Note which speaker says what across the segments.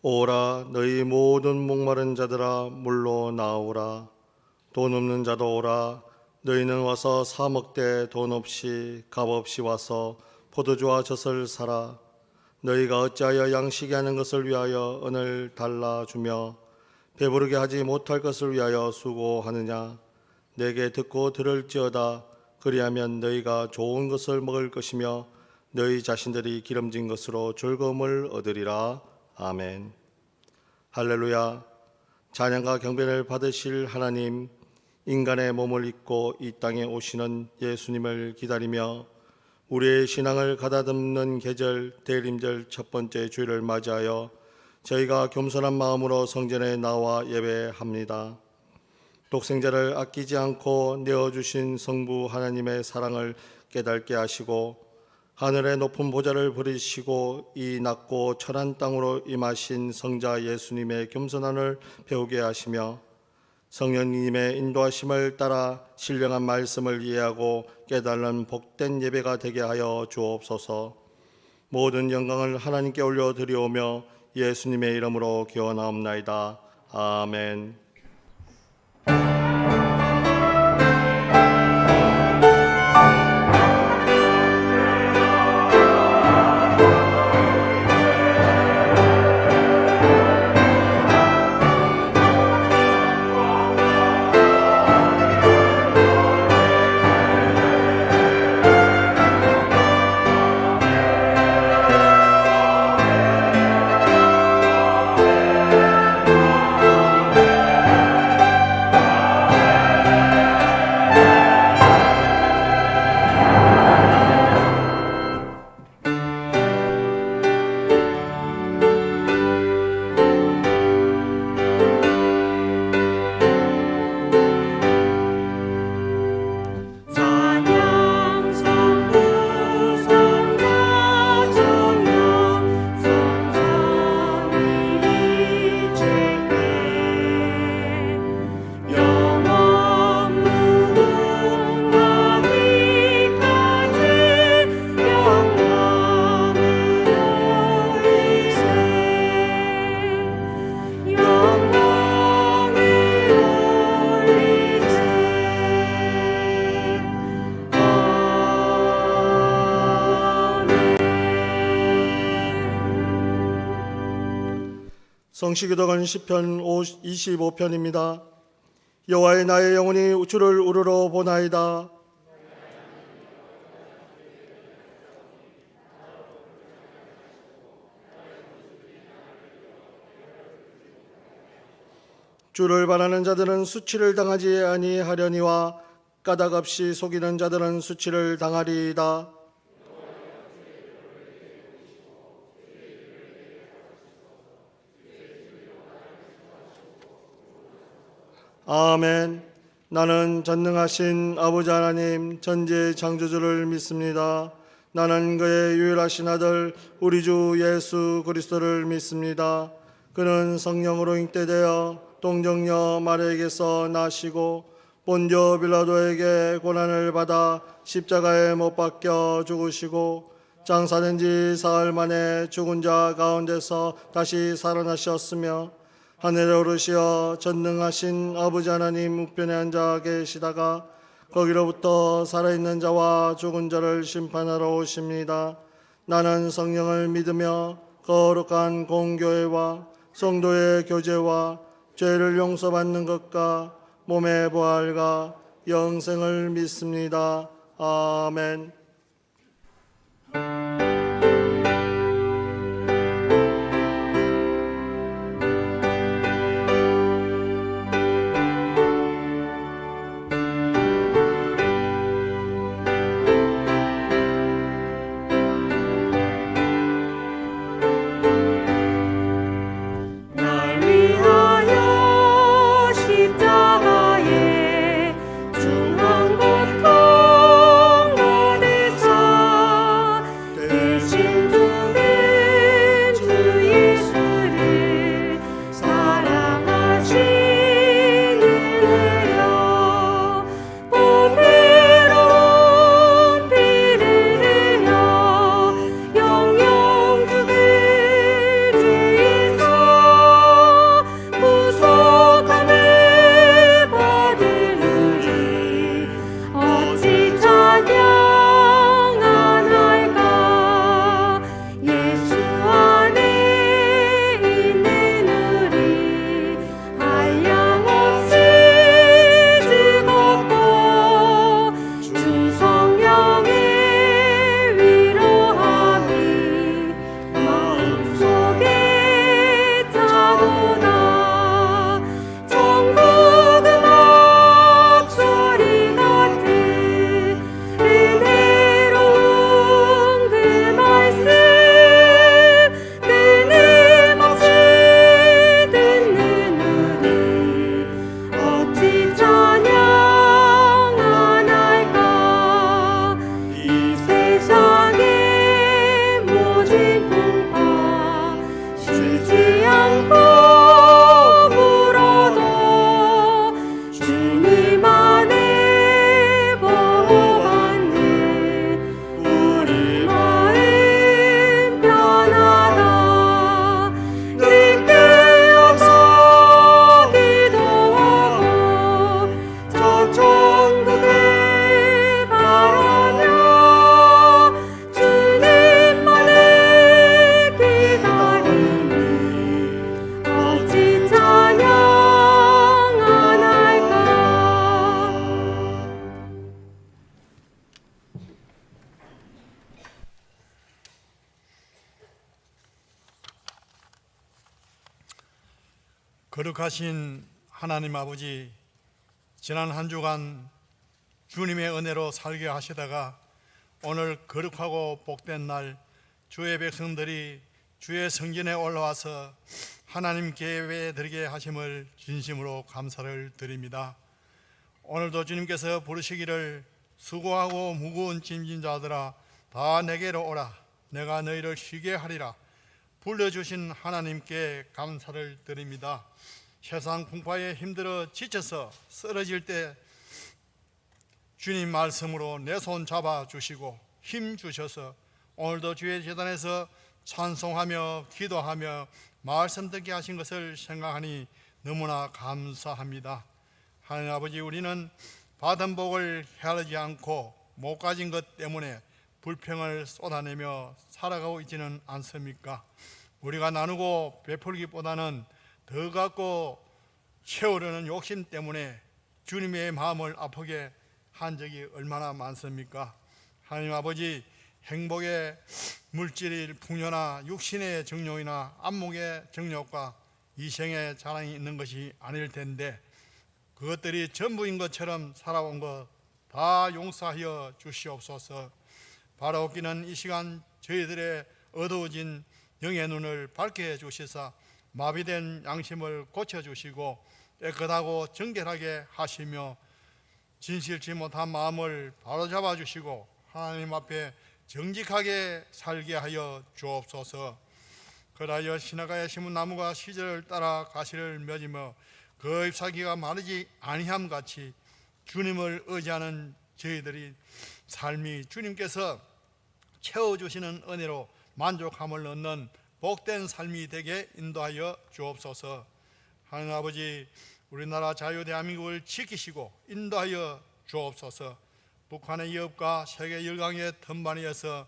Speaker 1: 오라 너희 모든 목마른 자들아 물로 나오라. 돈 없는 자도 오라. 너희는 와서 사 먹되 돈 없이 값 없이 와서 포도주와 젖을 사라. 너희가 어찌하여 양식이 하는 것을 위하여 은을 달라주며 배부르게 하지 못할 것을 위하여 수고하느냐. 내게 듣고 들을지어다. 그리하면 너희가 좋은 것을 먹을 것이며 너희 자신들이 기름진 것으로 즐거움을 얻으리라. 아멘. 할렐루야. 찬양과 경배를 받으실 하나님, 인간의 몸을 입고 이 땅에 오시는 예수님을 기다리며 우리의 신앙을 가다듬는 계절 대림절 첫 번째 주일을 맞이하여 저희가 겸손한 마음으로 성전에 나와 예배합니다. 독생자를 아끼지 않고 내어주신 성부 하나님의 사랑을 깨닫게 하시고 하늘의 높은 보좌를 버리시고 이 낮고 천한 땅으로 임하신 성자 예수님의 겸손함을 배우게 하시며 성령님의 인도하심을 따라 신령한 말씀을 이해하고 깨달은 복된 예배가 되게 하여 주옵소서. 모든 영광을 하나님께 올려드리오며 예수님의 이름으로 기원하옵나이다. 아멘. 성시기도는 시편 25편입니다. 여호와의 나의 영혼이 주를 우러러 보나이다. 주를 바라는 자들은 수치를 당하지 아니하려니와 까닭 없이 속이는 자들은 수치를 당하리이다. 아멘. 나는 전능하신 아버지 하나님 전지의 창조주를 믿습니다. 나는 그의 유일하신 아들 우리 주 예수 그리스도를 믿습니다. 그는 성령으로 잉태되어 동정녀 마리아에게서 나시고 본디오 빌라도에게 고난을 받아 십자가에 못 박혀 죽으시고 장사된 지 사흘 만에 죽은 자 가운데서 다시 살아나셨으며 하늘에 오르시어 전능하신 아버지 하나님 우편에 앉아 계시다가 거기로부터 살아있는 자와 죽은 자를 심판하러 오십니다. 나는 성령을 믿으며 거룩한 공교회와 성도의 교제와 죄를 용서받는 것과 몸의 부활과 영생을 믿습니다. 아멘.
Speaker 2: 중한 곳 건너되 거룩하신 하나님 아버지, 지난 한 주간 주님의 은혜로 살게 하시다가 오늘 거룩하고 복된 날 주의 백성들이 주의 성전에 올라와서 하나님 예배에 드리게 하심을 진심으로 감사를 드립니다. 오늘도 주님께서 부르시기를 수고하고 무거운 짐진 자들아 다 내게로 오라, 내가 너희를 쉬게 하리라 불러주신 하나님께 감사를 드립니다. 세상 풍파에 힘들어 지쳐서 쓰러질 때 주님 말씀으로 내 손 잡아주시고 힘 주셔서 오늘도 주의 제단에서 찬송하며 기도하며 말씀 듣게 하신 것을 생각하니 너무나 감사합니다. 하나님 아버지, 우리는 받은 복을 헤아리지 않고 못 가진 것 때문에 불평을 쏟아내며 살아가고 있지는 않습니까? 우리가 나누고 베풀기보다는 더 갖고 채우려는 욕심 때문에 주님의 마음을 아프게 한 적이 얼마나 많습니까? 하나님 아버지, 행복의 물질일 풍요나 육신의 정욕이나 안목의 정욕과 이생의 자랑이 있는 것이 아닐 텐데 그것들이 전부인 것처럼 살아온 것 다 용서하여 주시옵소서. 바라옵기는 이 시간 저희들의 어두워진 영의 눈을 밝게 해주시사 마비된 양심을 고쳐주시고 깨끗하고 정결하게 하시며 진실치 못한 마음을 바로잡아 주시고 하나님 앞에 정직하게 살게 하여 주옵소서. 그라여 시내가에 심은 나무가 시절을 따라 가시를 맺으며 그 잎사귀가 마르지 아니함 같이 주님을 의지하는 저희들이 삶이 주님께서 채워주시는 은혜로 만족함을 얻는 복된 삶이 되게 인도하여 주옵소서. 하나님 아버지, 우리나라 자유 대한민국을 지키시고 인도하여 주옵소서. 북한의 위협과 세계 열강의 틈바니에서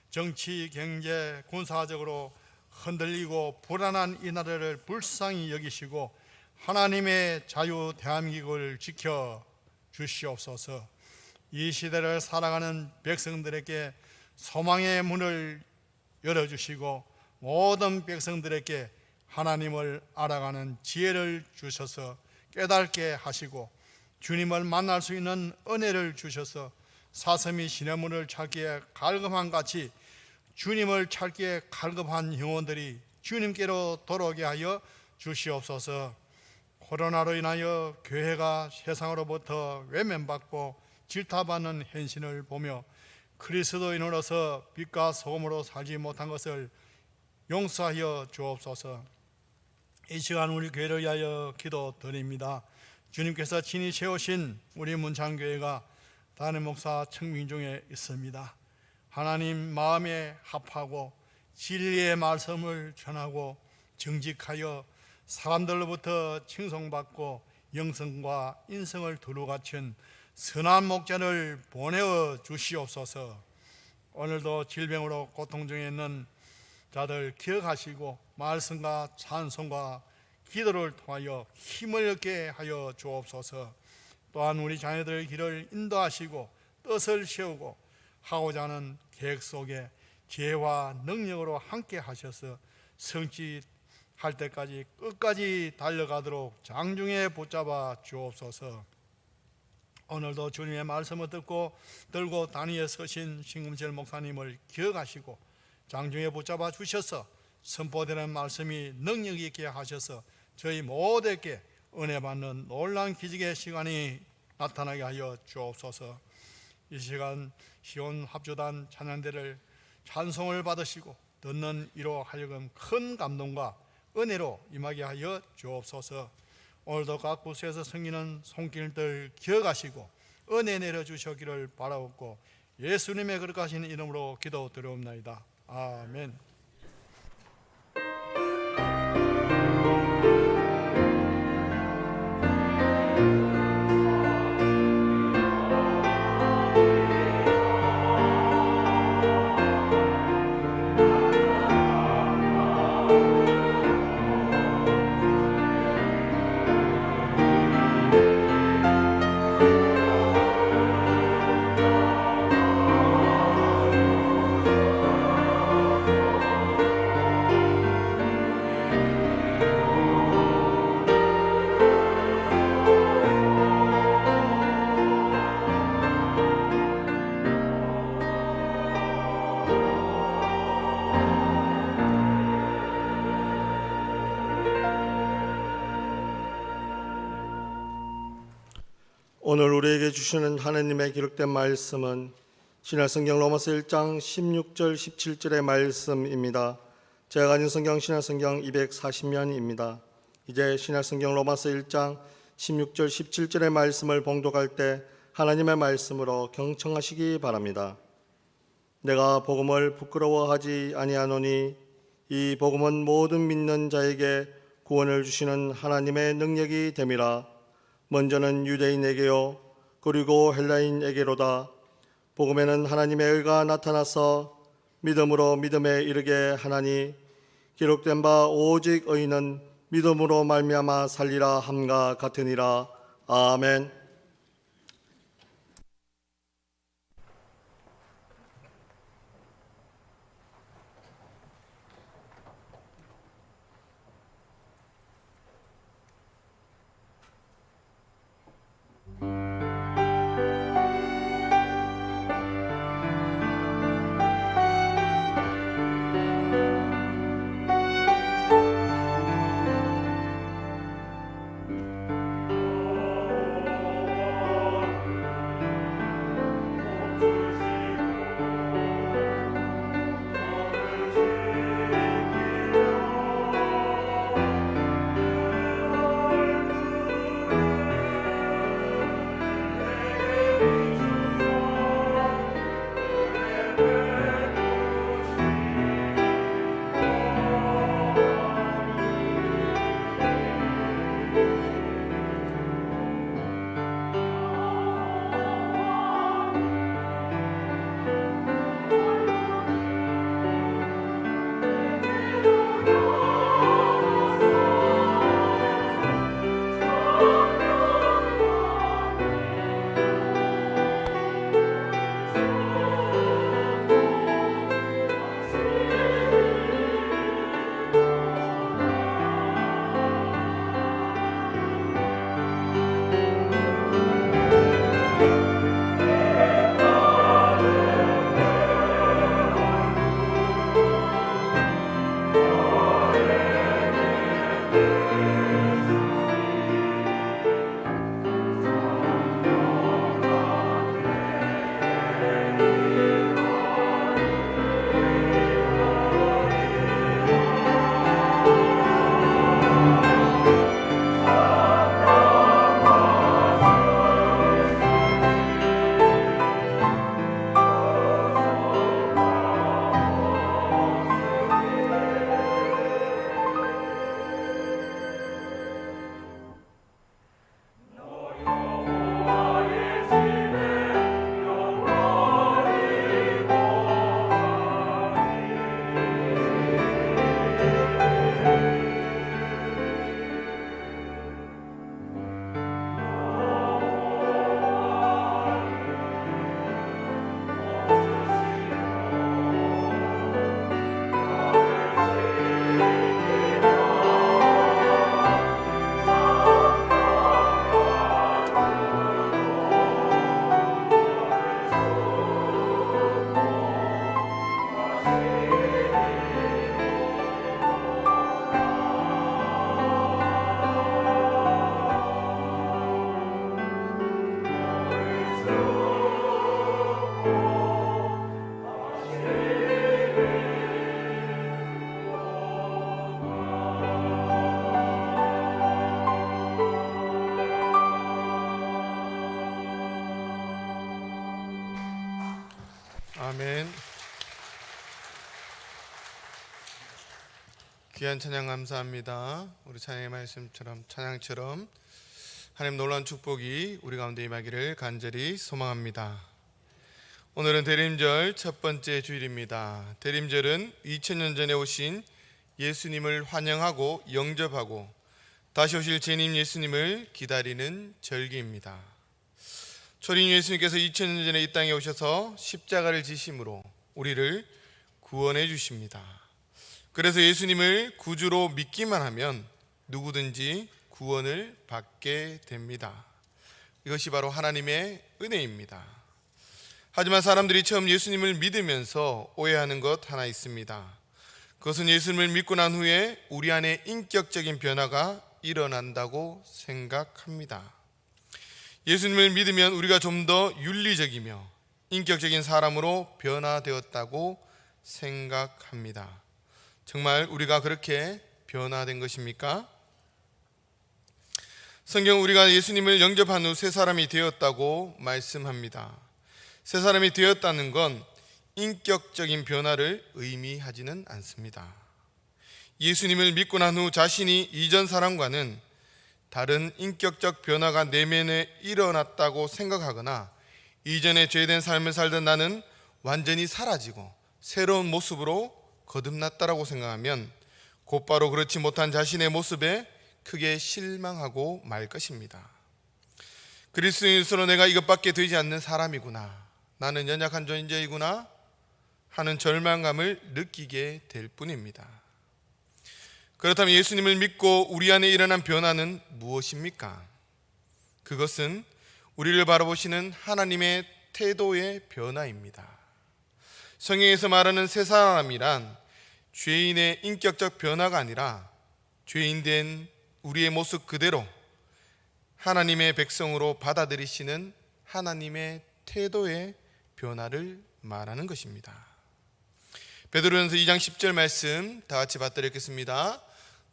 Speaker 2: 정치, 경제, 군사적으로 흔들리고 불안한 이 나라를 불쌍히 여기시고 하나님의 자유 대한민국을 지켜 주시옵소서. 이 시대를 살아가는 백성들에게 소망의 문을 열어주시고 모든 백성들에게 하나님을 알아가는 지혜를 주셔서 깨닫게 하시고 주님을 만날 수 있는 은혜를 주셔서 사슴이 시냇물을 찾기에 갈급한 같이 주님을 찾기에 갈급한 영혼들이 주님께로 돌아오게 하여 주시옵소서. 코로나로 인하여 교회가 세상으로부터 외면받고 질타받는 현실을 보며 그리스도인으로서 빛과 소금으로 살지 못한 것을 용서하여 주옵소서. 이 시간 우리 교회를 위하여 기도드립니다. 주님께서 친히 세우신 우리 문창교회가 담임 목사 청민 중에 있습니다. 하나님 마음에 합하고 진리의 말씀을 전하고 정직하여 사람들로부터 칭송받고 영성과 인성을 두루 갖춘 선한 목자를 보내어 주시옵소서. 오늘도 질병으로 고통 중에 있는 자들 기억하시고 말씀과 찬송과 기도를 통하여 힘을 얻게 하여 주옵소서. 또한 우리 자녀들의 길을 인도하시고 뜻을 세우고 하고자 하는 계획 속에 지혜와 능력으로 함께 하셔서 성취할 때까지 끝까지 달려가도록 장중에 붙잡아 주옵소서. 오늘도 주님의 말씀을 들고 단위에 서신 신금철 목사님을 기억하시고 장중에 붙잡아 주셔서 선포되는 말씀이 능력 있게 하셔서 저희 모두에게 은혜 받는 놀라운 기적의 시간이 나타나게 하여 주옵소서. 이 시간 시온 합주단 찬양대를 찬송을 받으시고 듣는 이로 하여금 큰 감동과 은혜로 임하게 하여 주옵소서. 오늘도 각 부서에서 섬기는 손길들 기억하시고 은혜 내려주시기를 바라옵고 예수님의 거룩하신 이름으로 기도드리옵나이다. 아멘.
Speaker 1: 오늘 우리에게 주시는 하나님의 기록된 말씀은 신약성경 로마서 1장 16절 17절의 말씀입니다. 제가 가진 성경 신약성경 240면입니다. 이제 신약성경 로마서 1장 16절 17절의 말씀을 봉독할 때 하나님의 말씀으로 경청하시기 바랍니다. 내가 복음을 부끄러워하지 아니하노니 이 복음은 모든 믿는 자에게 구원을 주시는 하나님의 능력이 됨이라. 먼저는 유대인에게요 그리고 헬라인에게로다. 복음에는 하나님의 의가 나타나서 믿음으로 믿음에 이르게 하나니 기록된 바 오직 의인은 믿음으로 말미암아 살리라 함과 같으니라. 아멘.
Speaker 3: 아멘. 귀한 찬양 감사합니다. 우리 찬양의 말씀처럼 찬양처럼 하나님 놀라운 축복이 우리 가운데 임하기를 간절히 소망합니다. 오늘은 대림절 첫 번째 주일입니다. 대림절은 2000년 전에 오신 예수님을 환영하고 영접하고 다시 오실 재림 예수님을 기다리는 절기입니다. 초림 예수님께서 2000년 전에 이 땅에 오셔서 십자가를 지심으로 우리를 구원해 주십니다. 그래서 예수님을 구주로 믿기만 하면 누구든지 구원을 받게 됩니다. 이것이 바로 하나님의 은혜입니다. 하지만 사람들이 처음 예수님을 믿으면서 오해하는 것 하나 있습니다. 그것은 예수님을 믿고 난 후에 우리 안에 인격적인 변화가 일어난다고 생각합니다. 예수님을 믿으면 우리가 좀 더 윤리적이며 인격적인 사람으로 변화되었다고 생각합니다. 정말 우리가 그렇게 변화된 것입니까? 성경 우리가 예수님을 영접한 후 새 사람이 되었다고 말씀합니다. 새 사람이 되었다는 건 인격적인 변화를 의미하지는 않습니다. 예수님을 믿고 난 후 자신이 이전 사람과는 다른 인격적 변화가 내면에 일어났다고 생각하거나 이전에 죄된 삶을 살던 나는 완전히 사라지고 새로운 모습으로 거듭났다라고 생각하면 곧바로 그렇지 못한 자신의 모습에 크게 실망하고 말 것입니다. 그리스도인으로 내가 이것밖에 되지 않는 사람이구나, 나는 연약한 존재이구나 하는 절망감을 느끼게 될 뿐입니다. 그렇다면 예수님을 믿고 우리 안에 일어난 변화는 무엇입니까? 그것은 우리를 바라보시는 하나님의 태도의 변화입니다. 성경에서 말하는 새 사람이란 죄인의 인격적 변화가 아니라 죄인된 우리의 모습 그대로 하나님의 백성으로 받아들이시는 하나님의 태도의 변화를 말하는 것입니다. 베드로전서 2장 10절 말씀 다 같이 받들어 읽겠습니다.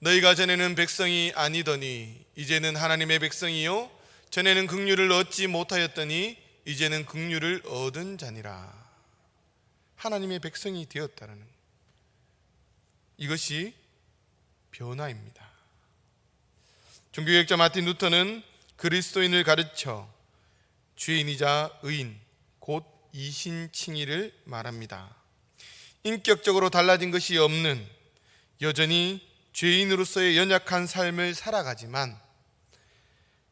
Speaker 3: 너희가 전에는 백성이 아니더니 이제는 하나님의 백성이요 전에는 긍휼을 얻지 못하였더니 이제는 긍휼을 얻은 자니라. 하나님의 백성이 되었다는 이것이 변화입니다. 종교개혁자 마틴 루터는 그리스도인을 가르쳐 죄인이자 의인 곧 이신칭의를 말합니다. 인격적으로 달라진 것이 없는 여전히 죄인으로서의 연약한 삶을 살아가지만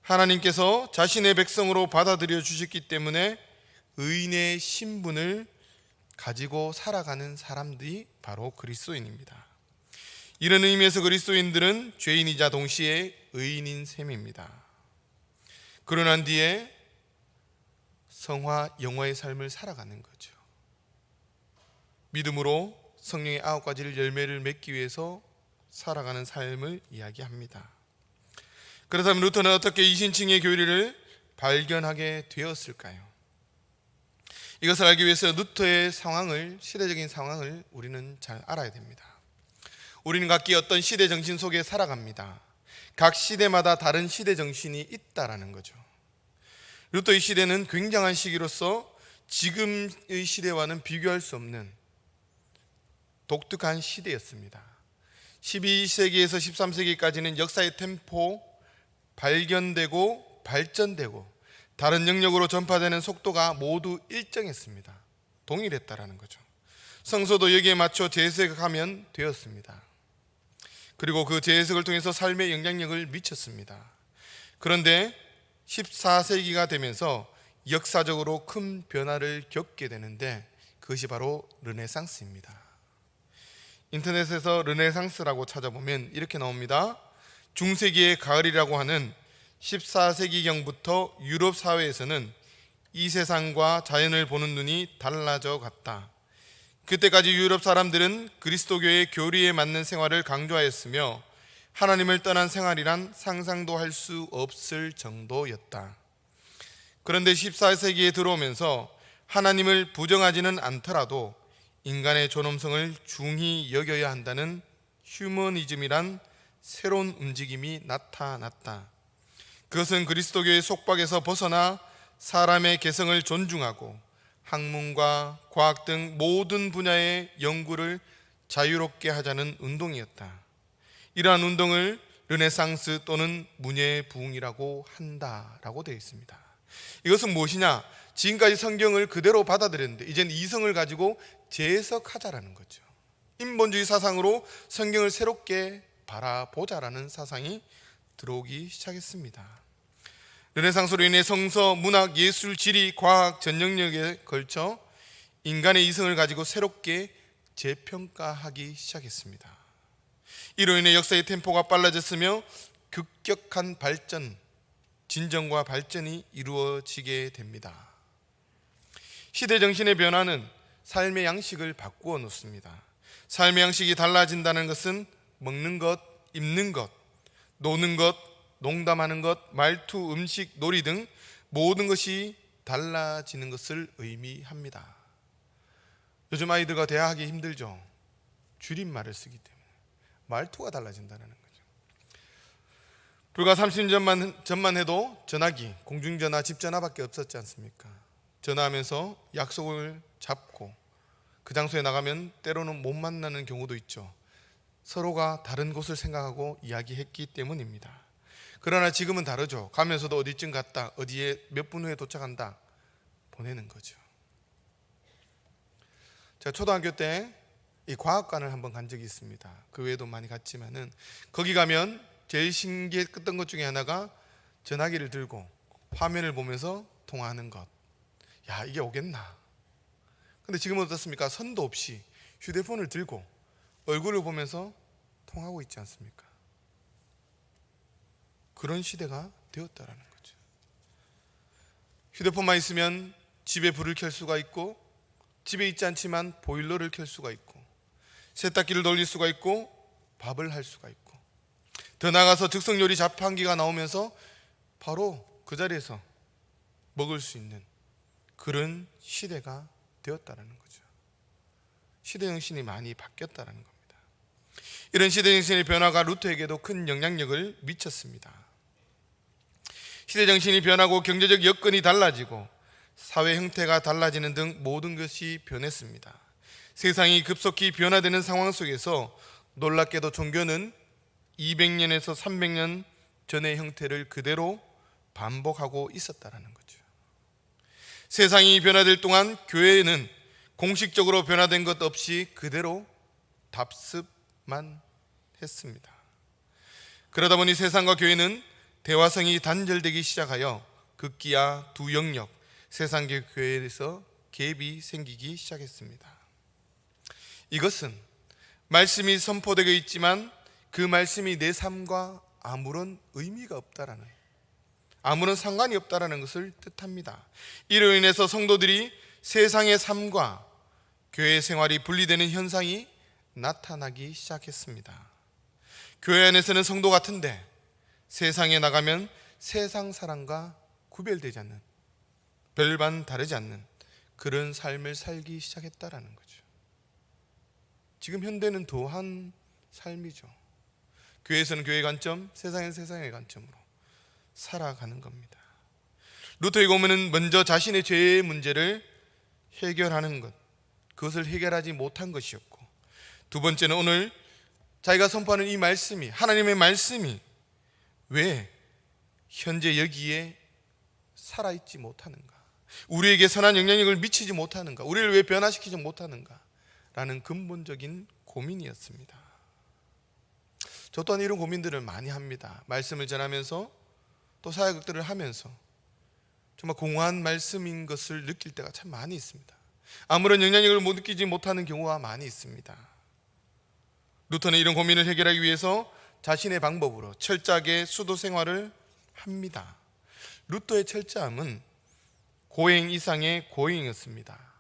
Speaker 3: 하나님께서 자신의 백성으로 받아들여 주셨기 때문에 의인의 신분을 가지고 살아가는 사람들이 바로 그리스도인입니다. 이런 의미에서 그리스도인들은 죄인이자 동시에 의인인 셈입니다. 그러고 난 뒤에 성화 영화의 삶을 살아가는 거죠. 믿음으로 성령의 9가지를 열매를 맺기 위해서 살아가는 삶을 이야기합니다. 그렇다면 루터는 어떻게 이신칭의 교리를 발견하게 되었을까요? 이것을 알기 위해서 루터의 상황을, 시대적인 상황을 우리는 잘 알아야 됩니다. 우리는 각기 어떤 시대 정신 속에 살아갑니다. 각 시대마다 다른 시대 정신이 있다라는 거죠. 루터의 시대는 굉장한 시기로서 지금의 시대와는 비교할 수 없는 독특한 시대였습니다. 12세기에서 13세기까지는 역사의 템포, 발견되고 발전되고 다른 영역으로 전파되는 속도가 모두 일정했습니다. 동일했다라는 거죠. 성서도 여기에 맞춰 재해석하면 되었습니다. 그리고 그 재해석을 통해서 삶의 영향력을 미쳤습니다. 그런데 14세기가 되면서 역사적으로 큰 변화를 겪게 되는데 그것이 바로 르네상스입니다. 인터넷에서 르네상스라고 찾아보면 이렇게 나옵니다. 중세기의 가을이라고 하는 14세기경부터 유럽 사회에서는 이 세상과 자연을 보는 눈이 달라져 갔다. 그때까지 유럽 사람들은 그리스도교의 교리에 맞는 생활을 강조하였으며 하나님을 떠난 생활이란 상상도 할 수 없을 정도였다. 그런데 14세기에 들어오면서 하나님을 부정하지는 않더라도 인간의 존엄성을 중히 여겨야 한다는 휴머니즘이란 새로운 움직임이 나타났다. 그것은 그리스도교의 속박에서 벗어나 사람의 개성을 존중하고 학문과 과학 등 모든 분야의 연구를 자유롭게 하자는 운동이었다. 이러한 운동을 르네상스 또는 문예 부흥이라고 한다라고 되어 있습니다. 이것은 무엇이냐? 지금까지 성경을 그대로 받아들였는데 이제는 이성을 가지고 재해석하자라는 거죠. 인본주의 사상으로 성경을 새롭게 바라보자라는 사상이 들어오기 시작했습니다. 르네상스로 인해 성서, 문학, 예술, 지리, 과학 전 영역에 걸쳐 인간의 이성을 가지고 새롭게 재평가하기 시작했습니다. 이로 인해 역사의 템포가 빨라졌으며 급격한 발전, 진정과 발전이 이루어지게 됩니다. 시대 정신의 변화는 삶의 양식을 바꾸어 놓습니다. 삶의 양식이 달라진다는 것은 먹는 것, 입는 것, 노는 것, 농담하는 것, 말투, 음식, 놀이 등 모든 것이 달라지는 것을 의미합니다. 요즘 아이들과 대화하기 힘들죠. 줄임말을 쓰기 때문에 말투가 달라진다는 거죠. 불과 30년 전만 해도 전화기, 공중전화, 집전화밖에 없었지 않습니까? 전화하면서 약속을 잡고 그 장소에 나가면 때로는 못 만나는 경우도 있죠. 서로가 다른 곳을 생각하고 이야기했기 때문입니다. 그러나 지금은 다르죠. 가면서도 어디쯤 갔다, 어디에 몇 분 후에 도착한다 보내는 거죠. 제가 초등학교 때 이 과학관을 한번 간 적이 있습니다. 그 외에도 많이 갔지만은 거기 가면 제일 신기했던 것 중에 하나가 전화기를 들고 화면을 보면서 통화하는 것. 야, 이게 오겠나? 근데 지금은 어떻습니까? 선도 없이 휴대폰을 들고 얼굴을 보면서 통하고 있지 않습니까? 그런 시대가 되었다라는 거죠. 휴대폰만 있으면 집에 불을 켤 수가 있고, 집에 있지 않지만 보일러를 켤 수가 있고, 세탁기를 돌릴 수가 있고, 밥을 할 수가 있고, 더 나아가서 즉석요리 자판기가 나오면서 바로 그 자리에서 먹을 수 있는 그런 시대가 되었다는 거죠. 시대 정신이 많이 바뀌었다는 겁니다. 이런 시대 정신의 변화가 루터에게도 큰 영향력을 미쳤습니다. 시대 정신이 변하고 경제적 여건이 달라지고 사회 형태가 달라지는 등 모든 것이 변했습니다. 세상이 급속히 변화되는 상황 속에서 놀랍게도 종교는 200년에서 300년 전의 형태를 그대로 반복하고 있었다는 거죠. 세상이 변화될 동안 교회는 공식적으로 변화된 것 없이 그대로 답습만 했습니다. 그러다 보니 세상과 교회는 대화성이 단절되기 시작하여 극기야 두 영역, 세상과 교회에서 갭이 생기기 시작했습니다. 이것은 말씀이 선포되고 있지만 그 말씀이 내 삶과 아무런 의미가 없다라는, 아무런 상관이 없다라는 것을 뜻합니다. 이로 인해서 성도들이 세상의 삶과 교회 생활이 분리되는 현상이 나타나기 시작했습니다. 교회 안에서는 성도 같은데 세상에 나가면 세상 사람과 구별되지 않는, 별반 다르지 않는 그런 삶을 살기 시작했다라는 거죠. 지금 현대는 또한 삶이죠. 교회에서는 교회의 관점, 세상은 세상의 관점으로 살아가는 겁니다. 루터의 고문은 먼저 자신의 죄의 문제를 해결하는 것, 그것을 해결하지 못한 것이었고, 두 번째는 오늘 자기가 선포하는 이 말씀이, 하나님의 말씀이 왜 현재 여기에 살아있지 못하는가, 우리에게 선한 영향력을 미치지 못하는가, 우리를 왜 변화시키지 못하는가 라는 근본적인 고민이었습니다. 저 또한 이런 고민들을 많이 합니다. 말씀을 전하면서 또 사역들을 하면서 정말 공허한 말씀인 것을 느낄 때가 참 많이 있습니다. 아무런 영향력을 못 느끼지 못하는 경우가 많이 있습니다. 루터는 이런 고민을 해결하기 위해서 자신의 방법으로 철저하게 수도 생활을 합니다. 루터의 철저함은 고행 이상의 고행이었습니다.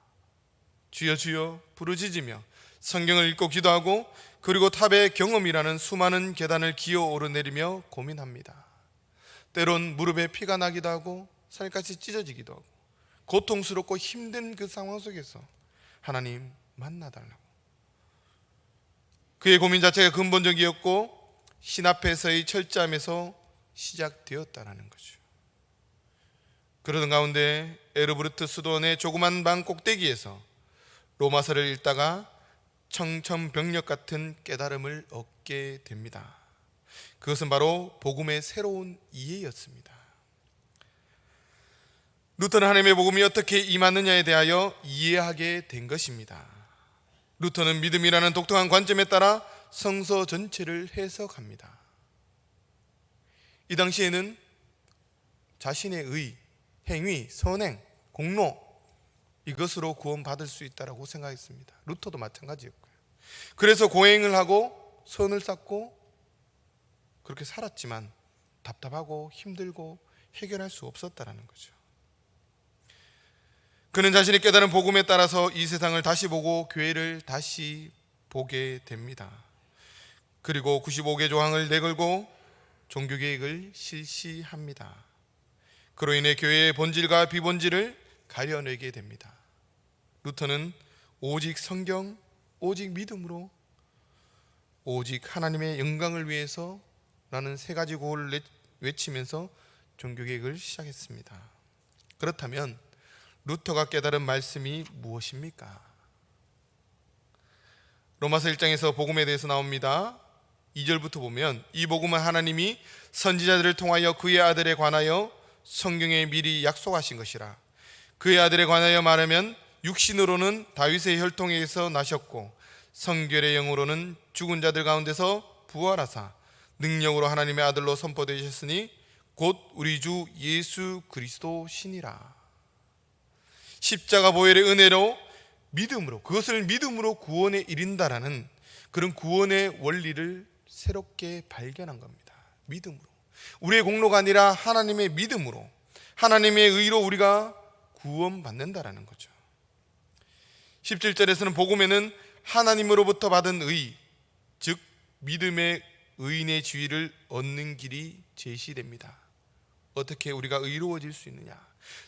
Speaker 3: 주여 주여 부르짖으며 성경을 읽고 기도하고, 그리고 탑의 경험이라는 수많은 계단을 기어 오르내리며 고민합니다. 때론 무릎에 피가 나기도 하고 살갗이 찢어지기도 하고 고통스럽고 힘든 그 상황 속에서 하나님 만나달라고. 그의 고민 자체가 근본적이었고 신 앞에서의 철저함에서 시작되었다는 거죠. 그러던 가운데 에르부르트 수도원의 조그만 방 꼭대기에서 로마서를 읽다가 청천벽력 같은 깨달음을 얻게 됩니다. 그것은 바로 복음의 새로운 이해였습니다. 루터는 하나님의 복음이 어떻게 임하느냐에 대하여 이해하게 된 것입니다. 루터는 믿음이라는 독특한 관점에 따라 성서 전체를 해석합니다. 이 당시에는 자신의 의, 행위, 선행, 공로, 이것으로 구원받을 수 있다고 생각했습니다. 루터도 마찬가지였고요. 그래서 고행을 하고 선을 쌓고 그렇게 살았지만 답답하고 힘들고 해결할 수 없었다는 거죠. 그는 자신이 깨달은 복음에 따라서 이 세상을 다시 보고 교회를 다시 보게 됩니다. 그리고 95개 조항을 내걸고 종교개혁을 실시합니다. 그로 인해 교회의 본질과 비본질을 가려내게 됩니다. 루터는 오직 성경, 오직 믿음으로, 오직 하나님의 영광을 위해서 라는 세 가지 구호를 외치면서 종교개혁을 시작했습니다. 그렇다면 루터가 깨달은 말씀이 무엇입니까? 로마서 1장에서 복음에 대해서 나옵니다. 2절부터 보면 이 복음은 하나님이 선지자들을 통하여 그의 아들에 관하여 성경에 미리 약속하신 것이라. 그의 아들에 관하여 말하면 육신으로는 다윗의 혈통에서 나셨고 성결의 영으로는 죽은 자들 가운데서 부활하사 능력으로 하나님의 아들로 선포되셨으니 곧 우리 주 예수 그리스도시니라. 십자가 보혈의 은혜로 믿음으로, 그것을 믿음으로 구원에 이른다라는 그런 구원의 원리를 새롭게 발견한 겁니다. 믿음으로, 우리의 공로가 아니라 하나님의 믿음으로, 하나님의 의로 우리가 구원받는다라는 거죠. 17절에서는 복음에는 하나님으로부터 받은 의, 즉 믿음의 의인의 지위를 얻는 길이 제시됩니다. 어떻게 우리가 의로워질 수 있느냐,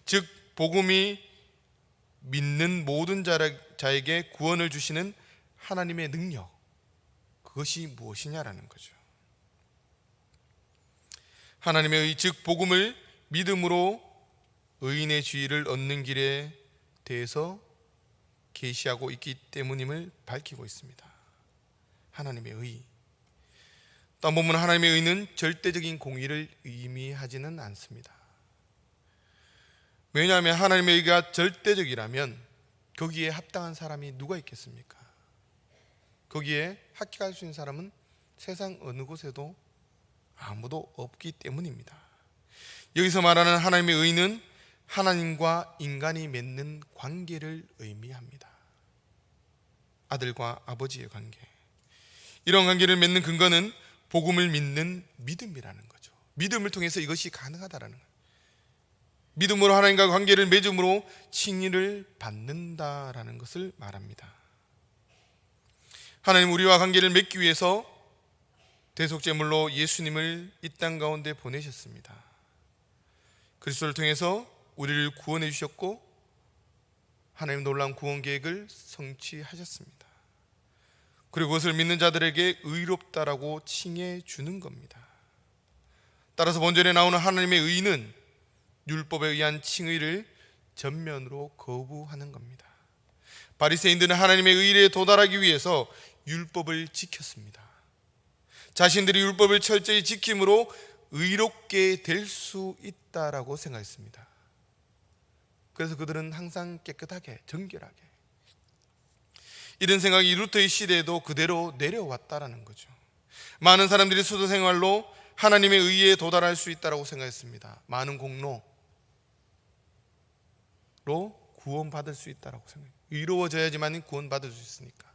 Speaker 3: 즉 복음이 믿는 모든 자에게 구원을 주시는 하나님의 능력, 그것이 무엇이냐라는 거죠. 하나님의 의, 즉 복음을 믿음으로 의인의 지위를 얻는 길에 대해서 계시하고 있기 때문임을 밝히고 있습니다. 하나님의 의. 또 한 번 보면 하나님의 의는 절대적인 공의를 의미하지는 않습니다. 왜냐하면 하나님의 의가 절대적이라면 거기에 합당한 사람이 누가 있겠습니까? 거기에 합격할 수 있는 사람은 세상 어느 곳에도 아무도 없기 때문입니다. 여기서 말하는 하나님의 의는 하나님과 인간이 맺는 관계를 의미합니다. 아들과 아버지의 관계. 이런 관계를 맺는 근거는 복음을 믿는 믿음이라는 거죠. 믿음을 통해서 이것이 가능하다라는 거예요. 믿음으로 하나님과 관계를 맺음으로 칭의를 받는다라는 것을 말합니다. 하나님 우리와 관계를 맺기 위해서 대속제물로 예수님을 이 땅 가운데 보내셨습니다. 그리스도를 통해서 우리를 구원해 주셨고 하나님 놀라운 구원 계획을 성취하셨습니다. 그리고 그것을 믿는 자들에게 의롭다라고 칭해 주는 겁니다. 따라서 본절에 나오는 하나님의 의는 율법에 의한 칭의를 전면으로 거부하는 겁니다. 바리새인들은 하나님의 의에 도달하기 위해서 율법을 지켰습니다. 자신들이 율법을 철저히 지킴으로 의롭게 될 수 있다라고 생각했습니다. 그래서 그들은 항상 깨끗하게, 정결하게, 이런 생각이 루터의 시대에도 그대로 내려왔다라는 거죠. 많은 사람들이 수도 생활로 하나님의 의에 도달할 수 있다라고 생각했습니다. 많은 공로로 구원받을 수 있다라고 생각해요. 의로워져야지만 구원받을 수 있으니까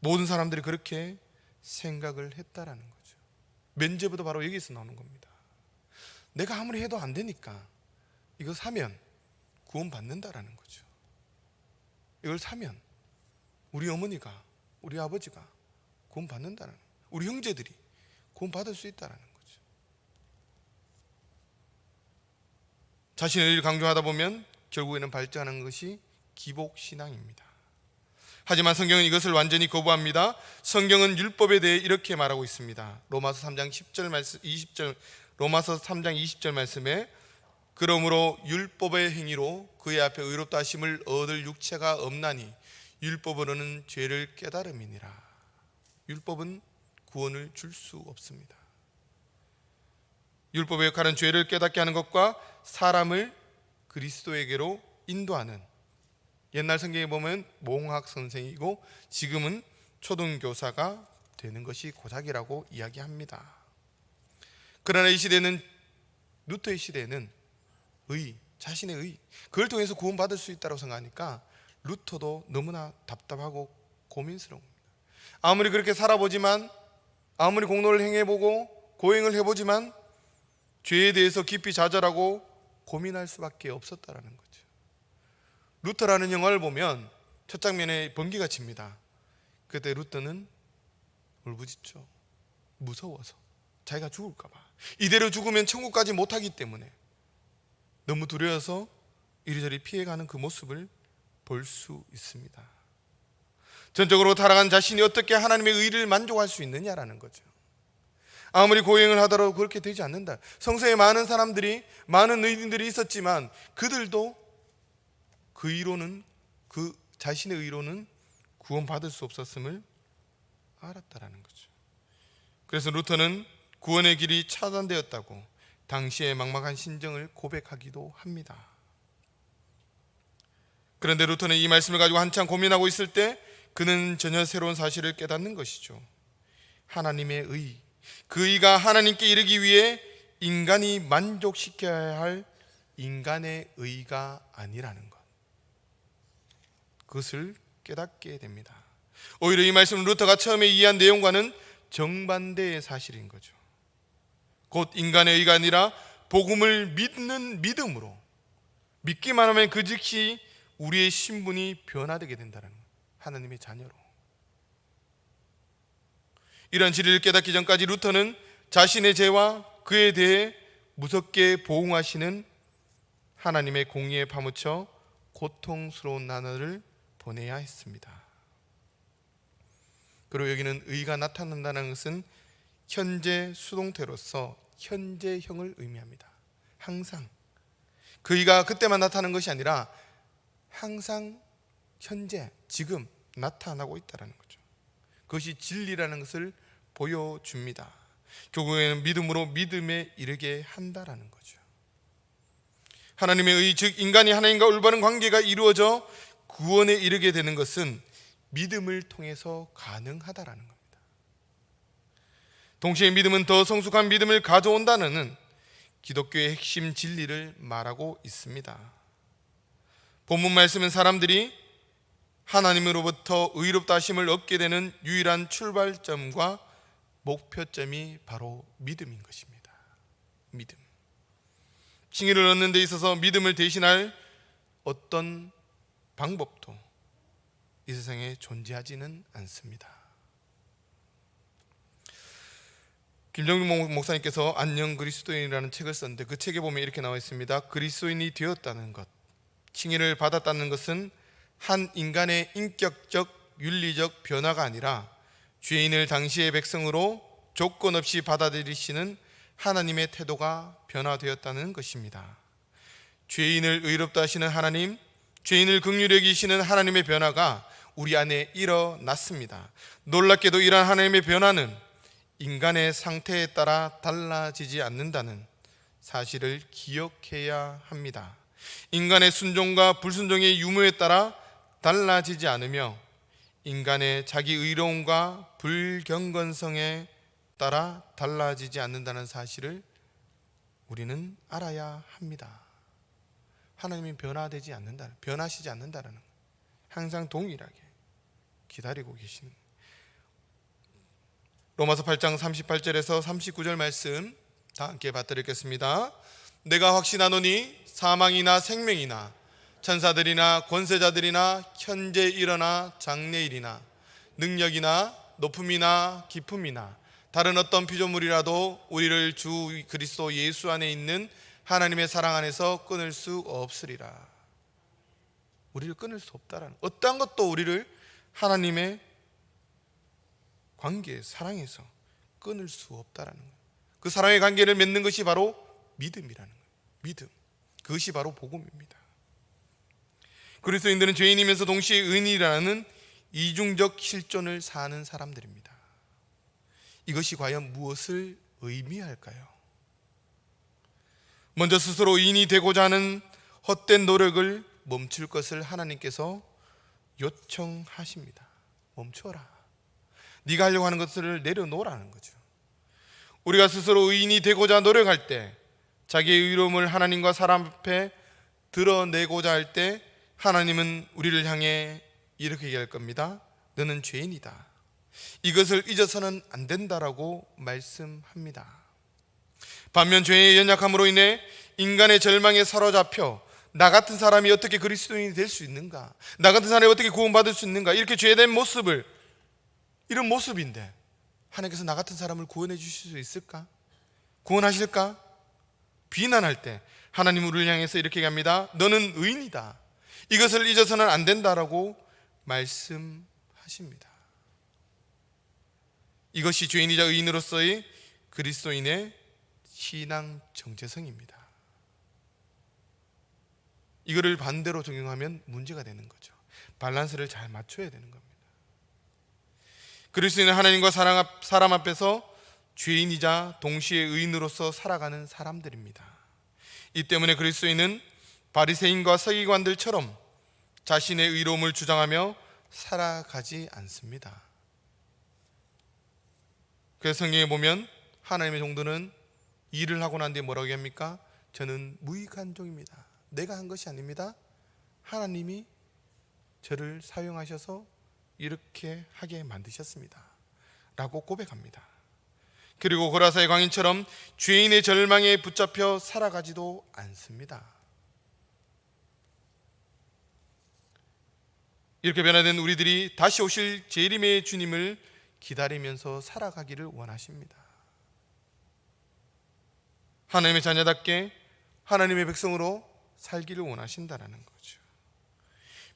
Speaker 3: 모든 사람들이 그렇게 생각을 했다라는 거죠. 면죄부도 바로 여기서 나오는 겁니다. 내가 아무리 해도 안 되니까 이거 사면 구원받는다라는 거죠. 이걸 사면 우리 어머니가, 우리 아버지가 구원받는다라는 거예요. 우리 형제들이 구원받을 수 있다라는 거죠. 자신의 의를 강조하다 보면 결국에는 발전하는 것이 기복신앙입니다. 하지만 성경은 이것을 완전히 거부합니다. 성경은 율법에 대해 이렇게 말하고 있습니다. 로마서 3장 10절 말씀, 20절, 로마서 3장 20절 말씀에 그러므로 율법의 행위로 그의 앞에 의롭다 하심을 얻을 육체가 없나니 율법으로는 죄를 깨달음이니라. 율법은 구원을 줄 수 없습니다. 율법의 역할은 죄를 깨닫게 하는 것과 사람을 그리스도에게로 인도하는, 옛날 성경에 보면 몽학 선생이고 지금은 초등교사가 되는 것이 고작이라고 이야기합니다. 그러나 이 시대는, 루터의 시대는 의, 자신의 의, 그걸 통해서 구원받을 수 있다고 생각하니까 루터도 너무나 답답하고 고민스러운 겁니다. 아무리 그렇게 살아보지만, 아무리 공로를 행해보고 고행을 해보지만 죄에 대해서 깊이 좌절하고 고민할 수밖에 없었다라는 거죠. 루터라는 영화를 보면 첫 장면에 번개가 칩니다. 그때 루터는 울부짖죠. 무서워서, 자기가 죽을까 봐. 이대로 죽으면 천국까지 못하기 때문에 너무 두려워서 이리저리 피해가는 그 모습을 볼 수 있습니다. 전적으로 타락한 자신이 어떻게 하나님의 의를 만족할 수 있느냐라는 거죠. 아무리 고행을 하더라도 그렇게 되지 않는다. 성서에 많은 사람들이, 많은 의인들이 있었지만 그들도 그 의로는, 그 자신의 의로는 구원받을 수 없었음을 알았다라는 거죠. 그래서 루터는 구원의 길이 차단되었다고 당시의 막막한 심정을 고백하기도 합니다. 그런데 루터는 이 말씀을 가지고 한참 고민하고 있을 때 그는 전혀 새로운 사실을 깨닫는 것이죠. 하나님의 의, 그 의가 하나님께 이르기 위해 인간이 만족시켜야 할 인간의 의가 아니라는 것, 그것을 깨닫게 됩니다. 오히려 이 말씀은 루터가 처음에 이해한 내용과는 정반대의 사실인 거죠. 곧 인간의 의가 아니라 복음을 믿는 믿음으로, 믿기만 하면 그 즉시 우리의 신분이 변화되게 된다는 것, 하나님의 자녀로. 이런 진리를 깨닫기 전까지 루터는 자신의 죄와 그에 대해 무섭게 보응하시는 하나님의 공의에 파묻혀 고통스러운 나날을 보내야 했습니다. 그리고 여기는 의가 나타난다는 것은 현재 수동태로서 현재형을 의미합니다. 항상 그 의가 그때만 나타나는 것이 아니라 항상 현재, 지금 나타나고 있다는 거죠. 그것이 진리라는 것을 보여줍니다. 결국에는 믿음으로 믿음에 이르게 한다라는 거죠. 하나님의 의, 즉 인간이 하나님과 올바른 관계가 이루어져 구원에 이르게 되는 것은 믿음을 통해서 가능하다라는 겁니다. 동시에 믿음은 더 성숙한 믿음을 가져온다는 기독교의 핵심 진리를 말하고 있습니다. 본문 말씀은 사람들이 하나님으로부터 의롭다 하심을 얻게 되는 유일한 출발점과 목표점이 바로 믿음인 것입니다. 믿음. 칭의를 얻는 데 있어서 믿음을 대신할 어떤 방법도 이 세상에 존재하지는 않습니다. 김정민 목사님께서 안녕 그리스도인이라는 책을 썼는데 그 책에 보면 이렇게 나와 있습니다. 그리스도인이 되었다는 것, 칭의를 받았다는 것은 한 인간의 인격적, 윤리적 변화가 아니라 죄인을 당시의 백성으로 조건 없이 받아들이시는 하나님의 태도가 변화되었다는 것입니다. 죄인을 의롭다 하시는 하나님, 죄인을 긍휼히 여기시는 하나님의 변화가 우리 안에 일어났습니다. 놀랍게도 이러한 하나님의 변화는 인간의 상태에 따라 달라지지 않는다는 사실을 기억해야 합니다. 인간의 순종과 불순종의 유무에 따라 달라지지 않으며 인간의 자기 의로움과 불경건성에 따라 달라지지 않는다는 사실을 우리는 알아야 합니다. 하나님이 변화되지 않는다, 변하시지 않는다는 것, 항상 동일하게 기다리고 계신. 로마서 8장 38절에서 39절 말씀 다 함께 받들겠습니다. 내가 확신하노니 사망이나 생명이나 천사들이나 권세자들이나 현재 일어나 장래일이나 능력이나 높음이나 깊음이나 다른 어떤 피조물이라도 우리를 주 그리스도 예수 안에 있는 하나님의 사랑 안에서 끊을 수 없으리라. 우리를 끊을 수 없다라는, 어떠한 것도 우리를 하나님의 관계, 사랑에서 끊을 수 없다라는 거예요. 그 사랑의 관계를 맺는 것이 바로 믿음이라는 거예요. 믿음, 그것이 바로 복음입니다. 그리스도인들은 죄인이면서 동시에 의인이라는 이중적 실존을 사는 사람들입니다. 이것이 과연 무엇을 의미할까요? 먼저 스스로 의인이 되고자 하는 헛된 노력을 멈출 것을 하나님께서 요청하십니다. 멈춰라. 네가 하려고 하는 것을 내려놓으라는 거죠. 우리가 스스로 의인이 되고자 노력할 때, 자기의 의로움을 하나님과 사람 앞에 드러내고자 할 때 하나님은 우리를 향해 이렇게 얘기할 겁니다. 너는 죄인이다. 이것을 잊어서는 안 된다라고 말씀합니다. 반면 죄의 연약함으로 인해 인간의 절망에 사로잡혀 나 같은 사람이 어떻게 그리스도인이 될 수 있는가, 나 같은 사람이 어떻게 구원받을 수 있는가, 이렇게 죄된 모습을, 이런 모습인데 하나님께서 나 같은 사람을 구원해 주실 수 있을까? 구원하실까? 비난할 때 하나님 우리를 향해서 이렇게 합니다. 너는 의인이다. 이것을 잊어서는 안 된다라고 말씀하십니다. 이것이 죄인이자 의인으로서의 그리스도인의 신앙 정체성입니다. 이거를 반대로 적용하면 문제가 되는 거죠. 밸런스를 잘 맞춰야 되는 겁니다. 그리스도인은 하나님과 사람 앞에서 죄인이자 동시에 의인으로서 살아가는 사람들입니다. 이 때문에 그리스도인은 바리새인과 서기관들처럼 자신의 의로움을 주장하며 살아가지 않습니다. 그래서 성경에 보면 하나님의 종들은 일을 하고 난 뒤에 뭐라고 합니까? 저는 무익한 종입니다. 내가 한 것이 아닙니다. 하나님이 저를 사용하셔서 이렇게 하게 만드셨습니다 라고 고백합니다. 그리고 고라사의 광인처럼 죄인의 절망에 붙잡혀 살아가지도 않습니다. 이렇게 변화된 우리들이 다시 오실 재림의 주님을 기다리면서 살아가기를 원하십니다. 하나님의 자녀답게 하나님의 백성으로 살기를 원하신다는 거죠.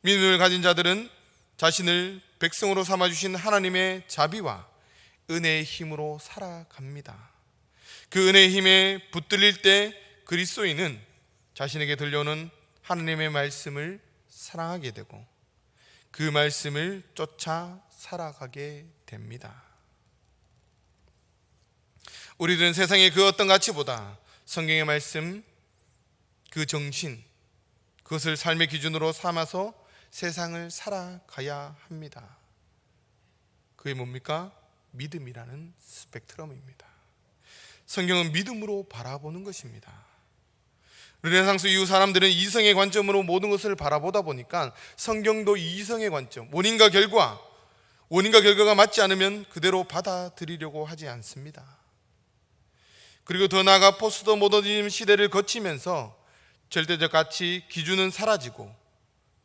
Speaker 3: 믿음을 가진 자들은 자신을 백성으로 삼아주신 하나님의 자비와 은혜의 힘으로 살아갑니다. 그 은혜의 힘에 붙들릴 때 그리스도인은 자신에게 들려오는 하나님의 말씀을 사랑하게 되고 그 말씀을 쫓아 살아가게 됩니다. 우리들은 세상의 그 어떤 가치보다 성경의 말씀, 그 정신, 그것을 삶의 기준으로 삼아서 세상을 살아가야 합니다. 그게 뭡니까? 믿음이라는 스펙트럼입니다. 성경은 믿음으로 바라보는 것입니다. 르네상스 이후 사람들은 이성의 관점으로 모든 것을 바라보다 보니까 성경도 이성의 관점, 원인과 결과가 맞지 않으면 그대로 받아들이려고 하지 않습니다. 그리고 더 나아가 포스트 모더니즘 시대를 거치면서 절대적 가치 기준은 사라지고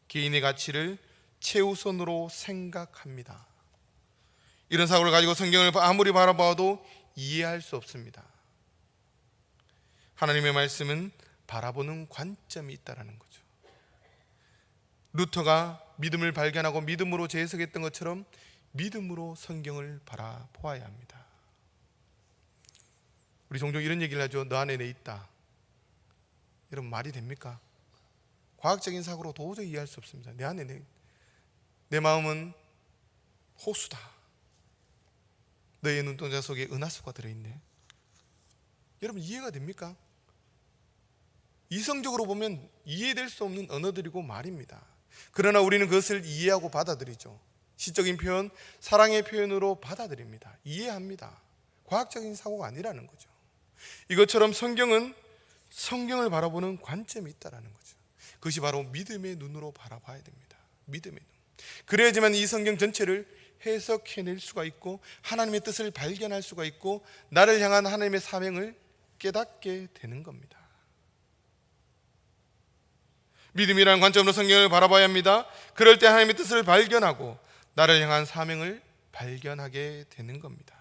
Speaker 3: 개인의 가치를 최우선으로 생각합니다. 이런 사고를 가지고 성경을 아무리 바라봐도 이해할 수 없습니다. 하나님의 말씀은 바라보는 관점이 있다는 거죠. 루터가 믿음을 발견하고 믿음으로 재해석했던 것처럼 믿음으로 성경을 바라보아야 합니다. 우리 종종 이런 얘기를 하죠. 너 안에 내 있다. 여러분 말이 됩니까? 과학적인 사고로 도저히 이해할 수 없습니다. 내 안에 내 마음은 호수다. 너의 눈동자 속에 은하수가 들어있네. 여러분 이해가 됩니까? 이성적으로 보면 이해될 수 없는 언어들이고 말입니다. 그러나 우리는 그것을 이해하고 받아들이죠. 시적인 표현, 사랑의 표현으로 받아들입니다. 이해합니다. 과학적인 사고가 아니라는 거죠. 이것처럼 성경은 성경을 바라보는 관점이 있다는 거죠. 그것이 바로 믿음의 눈으로 바라봐야 됩니다. 믿음의 눈. 그래야지만 이 성경 전체를 해석해낼 수가 있고 하나님의 뜻을 발견할 수가 있고 나를 향한 하나님의 사명을 깨닫게 되는 겁니다. 믿음이라는 관점으로 성경을 바라봐야 합니다. 그럴 때 하나님의 뜻을 발견하고 나를 향한 사명을 발견하게 되는 겁니다.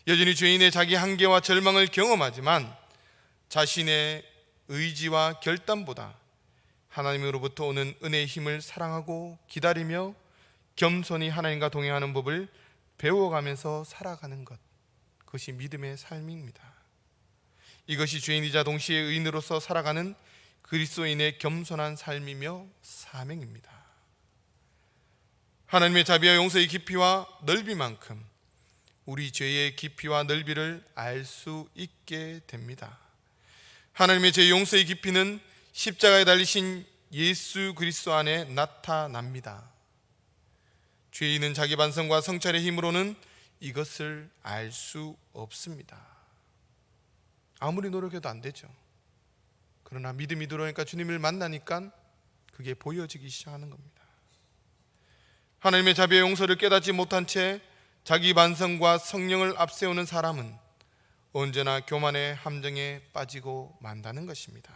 Speaker 3: 여전히 죄인의 자기 한계와 절망을 경험하지만 자신의 의지와 결단보다 하나님으로부터 오는 은혜의 힘을 사랑하고 기다리며 겸손히 하나님과 동행하는 법을 배워가면서 살아가는 것, 그것이 믿음의 삶입니다. 이것이 죄인이자 동시에 의인으로서 살아가는 그리스도인의 겸손한 삶이며 사명입니다. 하나님의 자비와 용서의 깊이와 넓이만큼 우리 죄의 깊이와 넓이를 알 수 있게 됩니다. 하나님의 죄 용서의 깊이는 십자가에 달리신 예수 그리스도 안에 나타납니다. 죄인은 자기 반성과 성찰의 힘으로는 이것을 알 수 없습니다. 아무리 노력해도 안 되죠. 그러나 믿음이 들어오니까 주님을 만나니까 그게 보여지기 시작하는 겁니다. 하나님의 자비의 용서를 깨닫지 못한 채 자기 반성과 성령을 앞세우는 사람은 언제나 교만의 함정에 빠지고 만다는 것입니다.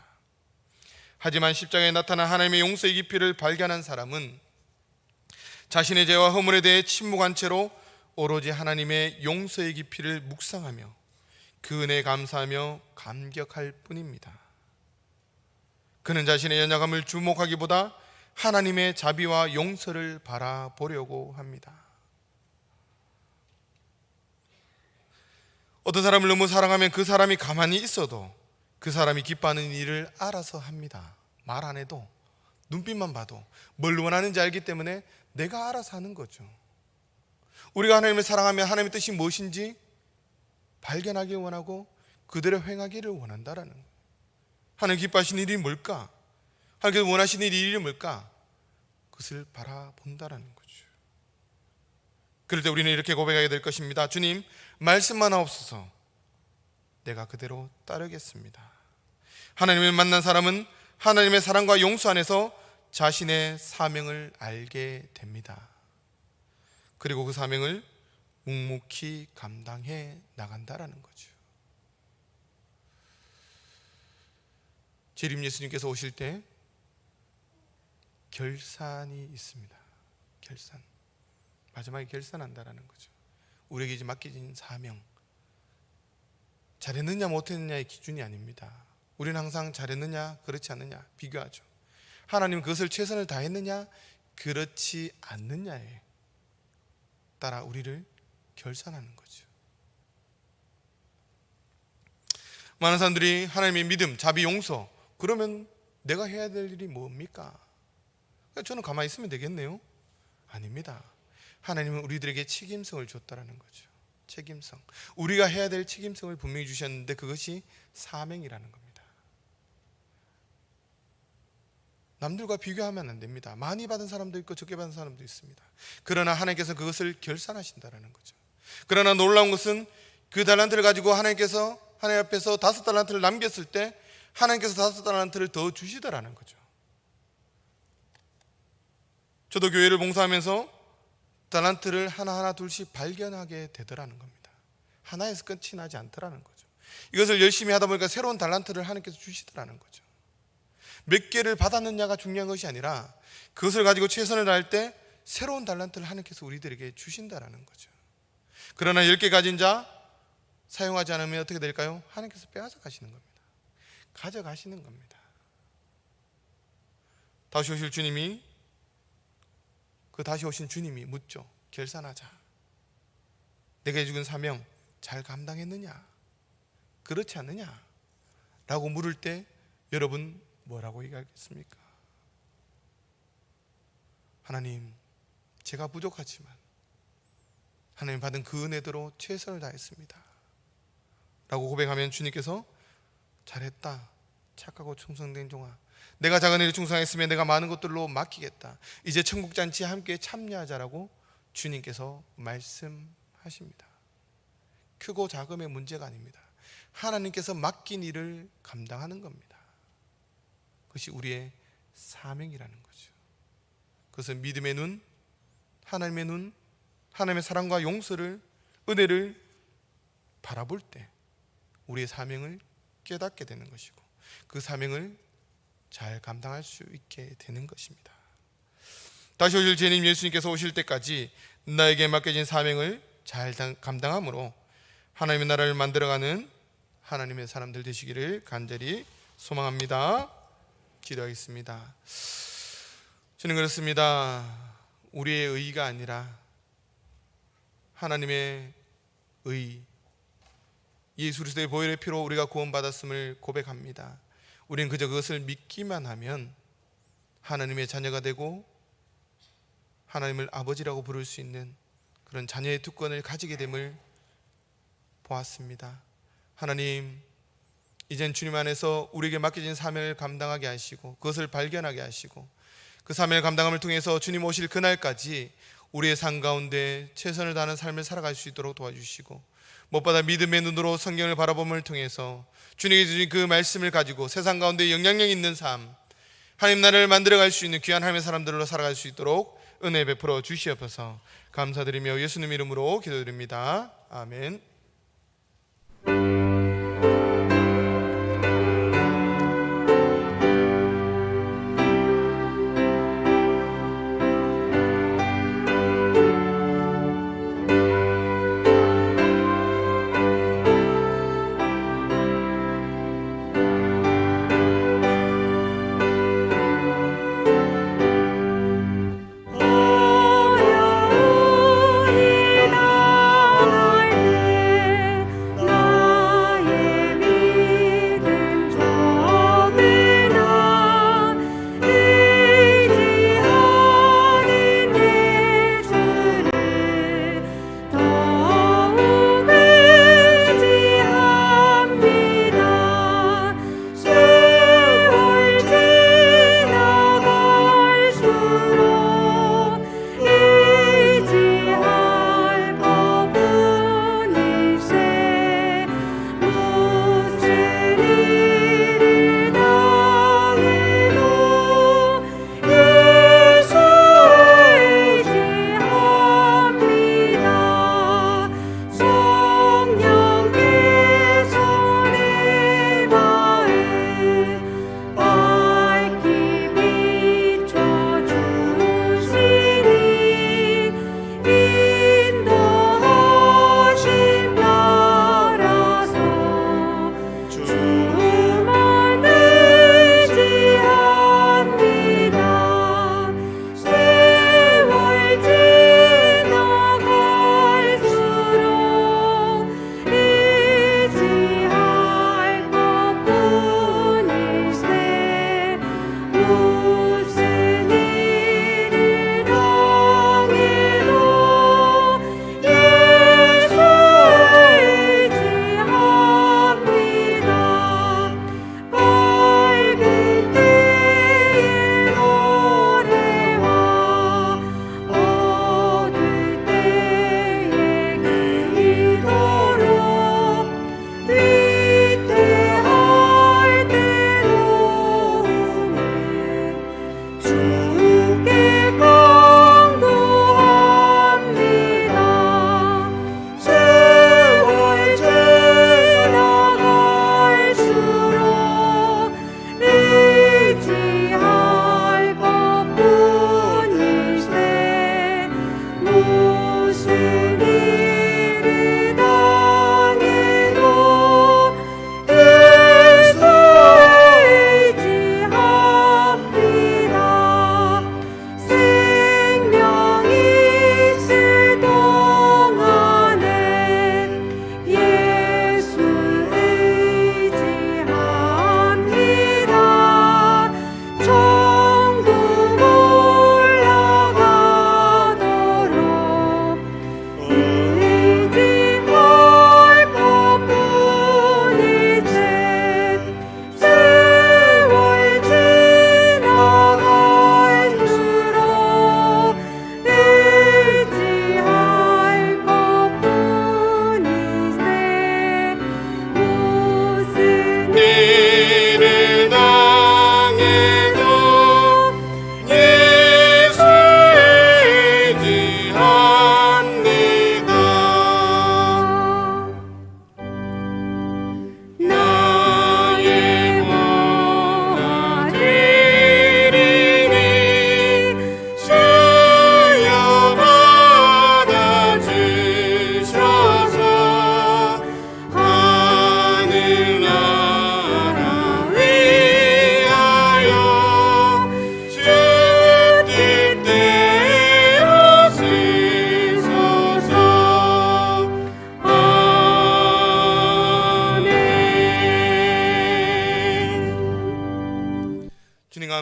Speaker 3: 하지만 십자가에 나타난 하나님의 용서의 깊이를 발견한 사람은 자신의 죄와 허물에 대해 침묵한 채로 오로지 하나님의 용서의 깊이를 묵상하며 그 은혜에 감사하며 감격할 뿐입니다. 그는 자신의 연약함을 주목하기보다 하나님의 자비와 용서를 바라보려고 합니다. 어떤 사람을 너무 사랑하면 그 사람이 가만히 있어도 그 사람이 기뻐하는 일을 알아서 합니다. 말 안 해도, 눈빛만 봐도 뭘 원하는지 알기 때문에 내가 알아서 하는 거죠. 우리가 하나님을 사랑하면 하나님의 뜻이 무엇인지 발견하기 원하고 그대로 행하기를 원한다라는 거예요. 하나님 기뻐하시는 일이 뭘까? 하나님께서 원하시는 일이 뭘까? 그것을 바라본다라는 거죠. 그럴 때 우리는 이렇게 고백하게 될 것입니다. 주님, 말씀만 하옵소서. 내가 그대로 따르겠습니다. 하나님을 만난 사람은 하나님의 사랑과 용서 안에서 자신의 사명을 알게 됩니다. 그리고 그 사명을 묵묵히 감당해 나간다라는 거죠. 재림 예수님께서 오실 때 결산이 있습니다. 결산. 마지막에 결산한다라는 거죠. 우리에게 이제 맡겨진 사명. 잘했느냐 못했느냐의 기준이 아닙니다. 우리는 항상 잘했느냐 그렇지 않느냐 비교하죠. 하나님은 그것을 최선을 다했느냐 그렇지 않느냐에 따라 우리를 결산하는 거죠. 많은 사람들이 하나님의 믿음, 자비, 용서, 그러면 내가 해야 될 일이 뭡니까? 저는 가만히 있으면 되겠네요? 아닙니다. 하나님은 우리들에게 책임성을 줬다라는 거죠. 책임성. 우리가 해야 될 책임성을 분명히 주셨는데 그것이 사명이라는 겁니다. 남들과 비교하면 안 됩니다. 많이 받은 사람도 있고 적게 받은 사람도 있습니다. 그러나 하나님께서 그것을 결산하신다라는 거죠. 그러나 놀라운 것은 그 달란트를 가지고 하나님께서 하나님 앞에서 5달란트를 남겼을 때 하나님께서 5달란트를 더 주시더라는 거죠. 저도 교회를 봉사하면서 달란트를 하나하나 둘씩 발견하게 되더라는 겁니다. 하나에서 끝이 나지 않더라는 거죠. 이것을 열심히 하다 보니까 새로운 달란트를 하나님께서 주시더라는 거죠. 몇 개를 받았느냐가 중요한 것이 아니라 그것을 가지고 최선을 다할 때 새로운 달란트를 하나님께서 우리들에게 주신다라는 거죠. 그러나 10개 가진 자 사용하지 않으면 어떻게 될까요? 하나님께서 빼앗아 가시는 겁니다. 가져가시는 겁니다. 다시 오실 주님이, 그 다시 오신 주님이 묻죠. 결산하자. 내가 해준 사명 잘 감당했느냐? 그렇지 않느냐? 라고 물을 때 여러분 뭐라고 얘기하겠습니까? 하나님, 제가 부족하지만 하나님 받은 그 은혜대로 최선을 다했습니다 라고 고백하면 주님께서 잘했다, 착하고 충성된 종아, 내가 작은 일에 충성했으면 내가 많은 것들로 맡기겠다, 이제 천국잔치에 함께 참여하자라고 주님께서 말씀하십니다. 크고 작음의 문제가 아닙니다. 하나님께서 맡긴 일을 감당하는 겁니다. 그것이 우리의 사명이라는 거죠. 그것은 믿음의 눈, 하나님의 눈, 하나님의 사랑과 용서를, 은혜를 바라볼 때 우리의 사명을 깨닫게 되는 것이고 그 사명을 잘 감당할 수 있게 되는 것입니다. 다시 오실 주님 예수님께서 오실 때까지 나에게 맡겨진 사명을 잘 감당함으로 하나님의 나라를 만들어가는 하나님의 사람들 되시기를 간절히 소망합니다. 기도하겠습니다. 저는 그렇습니다. 우리의 의가 아니라 하나님의 의, 예수 그리스도의 보혈의 피로 우리가 구원받았음을 고백합니다. 우리는 그저 그것을 믿기만 하면 하나님의 자녀가 되고 하나님을 아버지라고 부를 수 있는 그런 자녀의 특권을 가지게 됨을 보았습니다. 하나님, 이젠 주님 안에서 우리에게 맡겨진 사명을 감당하게 하시고 그것을 발견하게 하시고 그 사명을 감당함을 통해서 주님 오실 그날까지 우리의 삶 가운데 최선을 다하는 삶을 살아갈 수 있도록 도와주시고 무엇보다 믿음의 눈으로 성경을 바라봄을 통해서 주님이 주신 그 말씀을 가지고 세상 가운데 영향력 있는 삶, 하나님 나라를 만들어갈 수 있는 귀한 하나님의 사람들로 살아갈 수 있도록 은혜 베풀어 주시옵소서. 감사드리며 예수님 이름으로 기도드립니다. 아멘.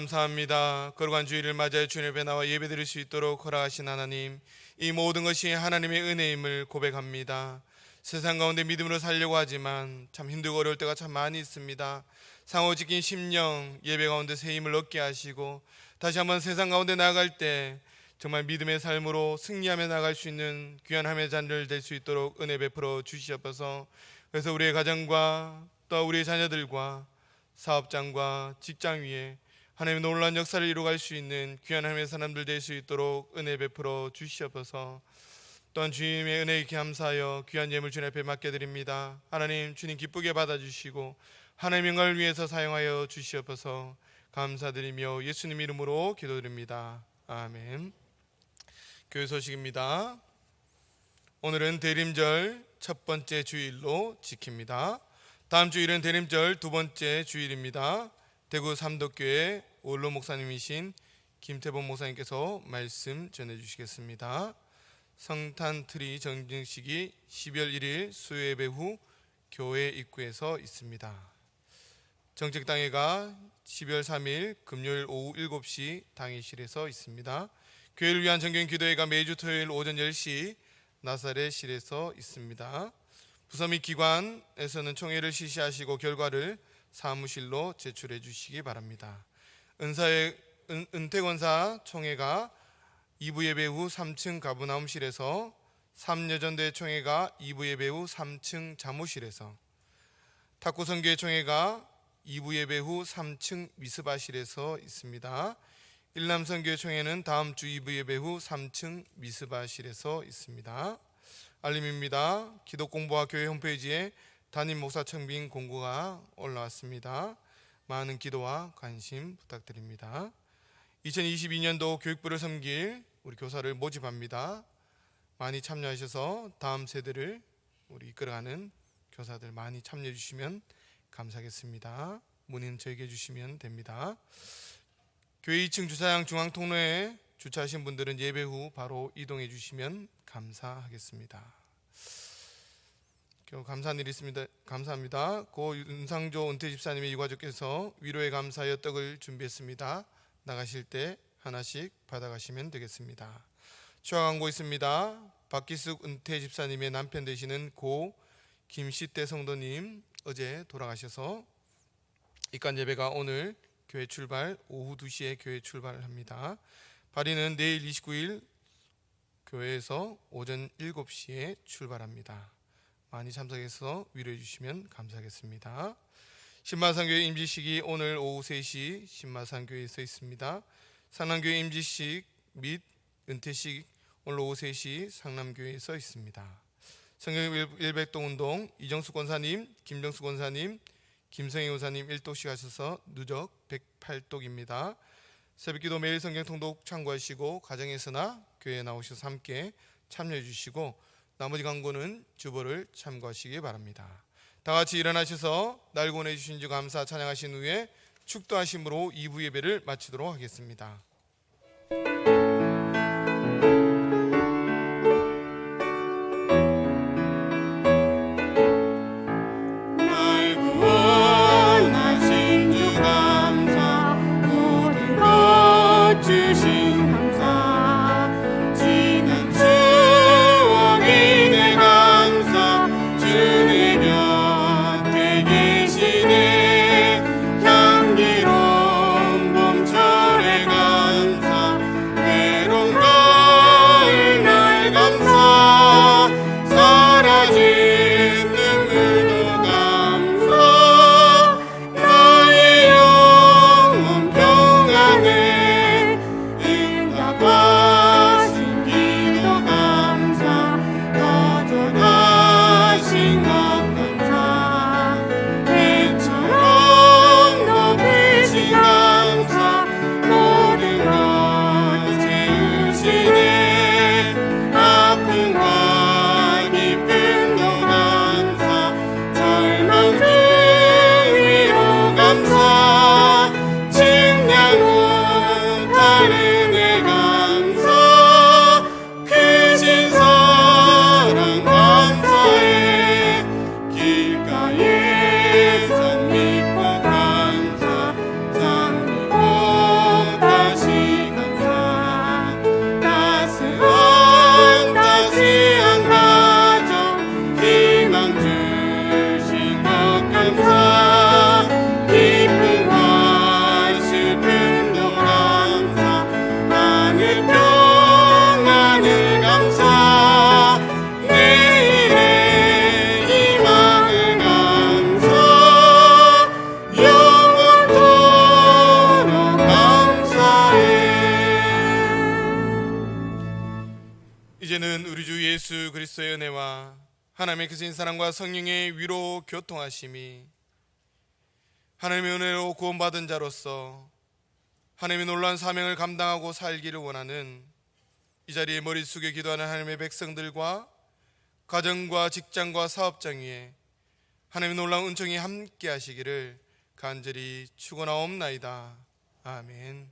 Speaker 3: 감사합니다. 거룩한 주일을 맞이해 주님 앞에 나와 예배드릴 수 있도록 허락하신 하나님, 이 모든 것이 하나님의 은혜임을 고백합니다. 세상 가운데 믿음으로 살려고 하지만 참 힘들고 어려울 때가 참 많이 있습니다. 상호 지킨 심령, 예배 가운데 새 힘을 얻게 하시고 다시 한번 세상 가운데 나아갈 때 정말 믿음의 삶으로 승리하며 나아갈 수 있는 귀한 하나님의 자녀들 될 수 있도록 은혜 베풀어 주시옵소서. 그래서 우리의 가정과 또 우리의 자녀들과 사업장과 직장 위에 하나님의 놀라운 역사를 이루어갈 수 있는 귀한 하나님의 사람들 될 수 있도록 은혜 베풀어 주시옵소서. 또한 주님의 은혜에 감사하여 귀한 예물 주님 앞에 맡겨드립니다. 하나님, 주님 기쁘게 받아주시고 하나님의 영광을 위해서 사용하여 주시옵소서. 감사드리며 예수님 이름으로 기도드립니다. 아멘. 교회 소식입니다. 오늘은 대림절 첫 번째 주일로 지킵니다. 다음 주일은 대림절 두 번째 주일입니다. 대구 삼덕교회 원로 목사님이신 김태범 목사님께서 말씀 전해주시겠습니다. 성탄 트리 정증식이 12월 1일 수요예배 후 교회 입구에서 있습니다. 정책당회가 12월 3일 금요일 오후 7시 당회실에서 있습니다. 교회를 위한 정경 기도회가 매주 토요일 오전 10시 나사렛실에서 있습니다. 부서 및 기관에서는 총회를 실시하시고 결과를 사무실로 제출해 주시기 바랍니다. 은퇴권사 총회가 2부 예배 후 3층 가브나움실에서, 3여전대 총회가 2부 예배 후 3층 자무실에서, 탁구선교회 총회가 2부 예배 후 3층 미스바실에서 있습니다. 일남선교회 총회는 다음 주 2부 예배 후 3층 미스바실에서 있습니다. 알림입니다. 기독공부와 교회 홈페이지에 담임 목사 청빙 공고가 올라왔습니다. 많은 기도와 관심 부탁드립니다. 2022년도 교육부를 섬길 우리 교사를 모집합니다. 많이 참여하셔서 다음 세대를 우리 이끌어가는 교사들 많이 참여해 주시면 감사하겠습니다. 문의는 저에게 주시면 됩니다. 교회 2층 주차장 중앙 통로에 주차하신 분들은 예배 후 바로 이동해 주시면 감사하겠습니다. 감사한 일이 있습니다. 감사합니다. 고 윤상조 은퇴 집사님의 유가족께서 위로에 감사하여 떡을 준비했습니다. 나가실 때 하나씩 받아가시면 되겠습니다. 추가 광고 있습니다. 박기숙 은퇴 집사님의 남편 되시는 고 김시대 성도님 어제 돌아가셔서 입관 예배가 오늘 교회 출발 오후 2시에 교회 출발을 합니다. 발인은 내일 29일 교회에서 오전 7시에 출발합니다. 많이 참석해서 위로해 주시면 감사하겠습니다. 신마산교회 임지식이 오늘 오후 3시 신마산교회에서 있습니다. 상남교회 임지식 및 은퇴식 오늘 오후 3시 상남교회에서 있습니다. 성경 일백동 운동 이정수 권사님, 김정수 권사님, 김성희 권사님 1독씩 하셔서 누적 108독입니다. 새벽기도 매일 성경 통독 참고하시고 가정에서나 교회에 나오셔서 함께 참여해 주시고 나머지 광고는 주보를 참고하시기 바랍니다. 다 같이 일어나셔서 날 구원해 주신 주 감사 찬양하신 후에 축도하심으로 2부 예배를 마치도록 하겠습니다.
Speaker 4: 주신 감사 지난 추억이 내 감사 주님 곁에 계시네 향기로운 봄철의 감사
Speaker 3: 이제는 우리 주 예수 그리스도의 은혜와 하나님의 크신 사랑과 성령의 위로 교통하심이 하나님의 은혜로 구원받은 자로서 하나님의 놀라운 사명을 감당하고 살기를 원하는 이 자리에 머리 숙여 기도하는 하나님의 백성들과 가정과 직장과 사업장 위에 하나님의 놀라운 은총이 함께 하시기를 간절히 축원하옵나이다. 아멘.